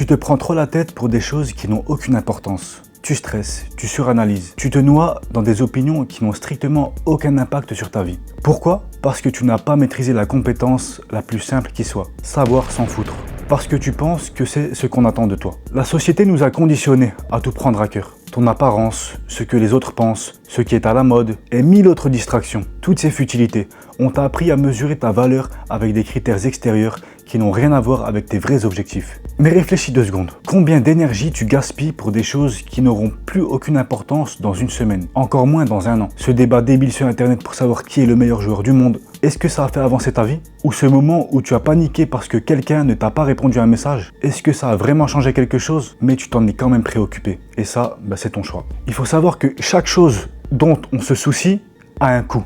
Tu te prends trop la tête pour des choses qui n'ont aucune importance. Tu stresses, tu suranalyses, tu te noies dans des opinions qui n'ont strictement aucun impact sur ta vie. Pourquoi? Parce que tu n'as pas maîtrisé la compétence la plus simple qui soit, savoir s'en foutre. Parce que tu penses que c'est ce qu'on attend de toi. La société nous a conditionnés à tout prendre à cœur. Ton apparence, ce que les autres pensent, ce qui est à la mode et mille autres distractions. Toutes ces futilités ont appris à mesurer ta valeur avec des critères extérieurs qui n'ont rien à voir avec tes vrais objectifs. Mais réfléchis 2 secondes. Combien d'énergie tu gaspilles pour des choses qui n'auront plus aucune importance dans une semaine, encore moins dans un an? Ce débat débile sur internet pour savoir qui est le meilleur joueur du monde, est-ce que ça a fait avancer ta vie? Ou ce moment où tu as paniqué parce que quelqu'un ne t'a pas répondu à un message, est-ce que ça a vraiment changé quelque chose? Mais tu t'en es quand même préoccupé. Et ça, c'est ton choix. Il faut savoir que chaque chose dont on se soucie a un coût.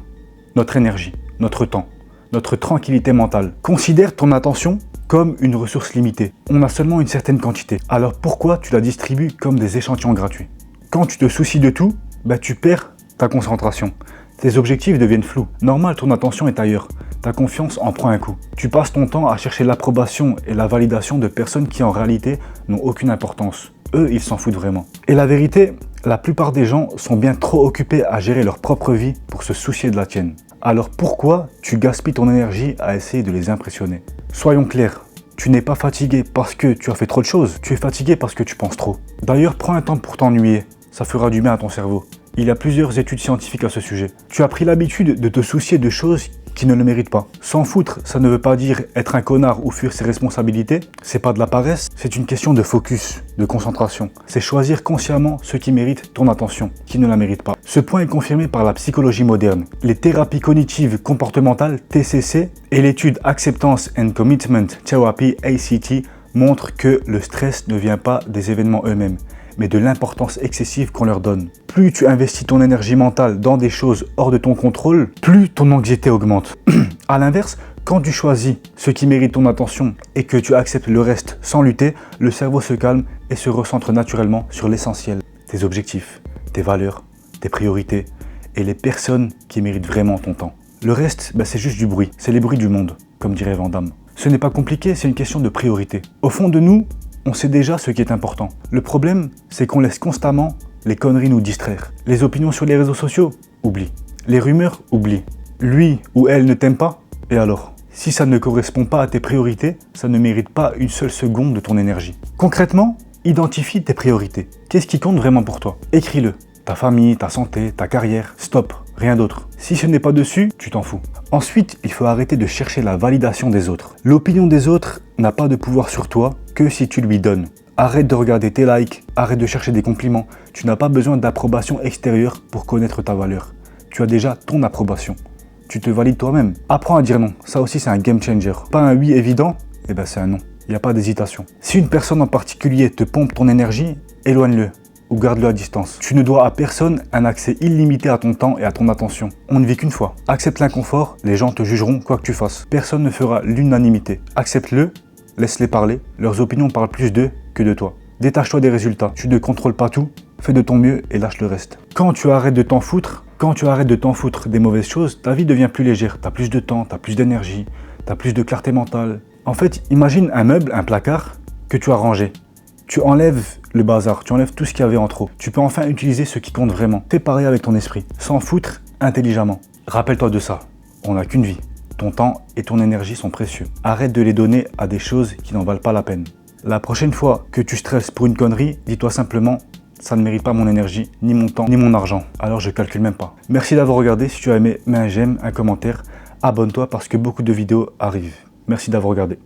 Notre énergie, notre temps, notre tranquillité mentale. Considère ton attention comme une ressource limitée. On a seulement une certaine quantité. Alors pourquoi tu la distribues comme des échantillons gratuits? Quand tu te soucies de tout, tu perds ta concentration. Tes objectifs deviennent flous. Normal, ton attention est ailleurs. Ta confiance en prend un coup. Tu passes ton temps à chercher l'approbation et la validation de personnes qui en réalité n'ont aucune importance. Eux, ils s'en foutent vraiment. Et la vérité, la plupart des gens sont bien trop occupés à gérer leur propre vie pour se soucier de la tienne. Alors pourquoi tu gaspilles ton énergie à essayer de les impressionner? Soyons clairs, tu n'es pas fatigué parce que tu as fait trop de choses, tu es fatigué parce que tu penses trop. D'ailleurs, prends un temps pour t'ennuyer, ça fera du bien à ton cerveau. Il y a plusieurs études scientifiques à ce sujet. Tu as pris l'habitude de te soucier de choses qui ne le méritent pas. S'en foutre, ça ne veut pas dire être un connard ou fuir ses responsabilités. C'est pas de la paresse, c'est une question de focus, de concentration. C'est choisir consciemment ce qui mérite ton attention, qui ne la mérite pas. Ce point est confirmé par la psychologie moderne. Les thérapies cognitives comportementales, TCC, et l'étude Acceptance and Commitment Therapy, ACT, montrent que le stress ne vient pas des événements eux-mêmes, mais de l'importance excessive qu'on leur donne. Plus tu investis ton énergie mentale dans des choses hors de ton contrôle, plus ton anxiété augmente. A l'inverse, quand tu choisis ce qui mérite ton attention et que tu acceptes le reste sans lutter, le cerveau se calme et se recentre naturellement sur l'essentiel. Tes objectifs, tes valeurs, tes priorités et les personnes qui méritent vraiment ton temps. Le reste, c'est juste du bruit. C'est les bruits du monde, comme dirait Van Damme. Ce n'est pas compliqué, c'est une question de priorité. Au fond de nous, on sait déjà ce qui est important. Le problème, c'est qu'on laisse constamment les conneries nous distraire. Les opinions sur les réseaux sociaux, oublie. Les rumeurs, oublie. Lui ou elle ne t'aime pas, et alors? Si ça ne correspond pas à tes priorités, ça ne mérite pas une seule seconde de ton énergie. Concrètement, identifie tes priorités. Qu'est-ce qui compte vraiment pour toi? Écris-le. Ta famille, ta santé, ta carrière, stop, rien d'autre. Si ce n'est pas dessus, tu t'en fous. Ensuite, il faut arrêter de chercher la validation des autres. L'opinion des autres n'a pas de pouvoir sur toi que si tu lui donnes. Arrête de regarder tes likes, arrête de chercher des compliments. Tu n'as pas besoin d'approbation extérieure pour connaître ta valeur. Tu as déjà ton approbation. Tu te valides toi-même. Apprends à dire non, ça aussi c'est un game changer. Pas un oui évident, c'est un non. Il n'y a pas d'hésitation. Si une personne en particulier te pompe ton énergie, éloigne-le ou garde-le à distance. Tu ne dois à personne un accès illimité à ton temps et à ton attention. On ne vit qu'une fois. Accepte l'inconfort, les gens te jugeront quoi que tu fasses. Personne ne fera l'unanimité. Accepte-le, laisse-les parler, leurs opinions parlent plus d'eux que de toi. Détache-toi des résultats, tu ne contrôles pas tout, fais de ton mieux et lâche le reste. Quand tu arrêtes de t'en foutre des mauvaises choses, ta vie devient plus légère, tu as plus de temps, tu as plus d'énergie, tu as plus de clarté mentale. En fait, imagine un meuble, un placard que tu as rangé. Tu enlèves le bazar, tu enlèves tout ce qu'il y avait en trop. Tu peux enfin utiliser ce qui compte vraiment. Fais pareil avec ton esprit, s'en foutre intelligemment. Rappelle-toi de ça, on n'a qu'une vie. Ton temps et ton énergie sont précieux. Arrête de les donner à des choses qui n'en valent pas la peine. La prochaine fois que tu stresses pour une connerie, dis-toi simplement « ça ne mérite pas mon énergie, ni mon temps, ni mon argent ». Alors je calcule même pas. Merci d'avoir regardé. Si tu as aimé, mets un j'aime, un commentaire. Abonne-toi parce que beaucoup de vidéos arrivent. Merci d'avoir regardé.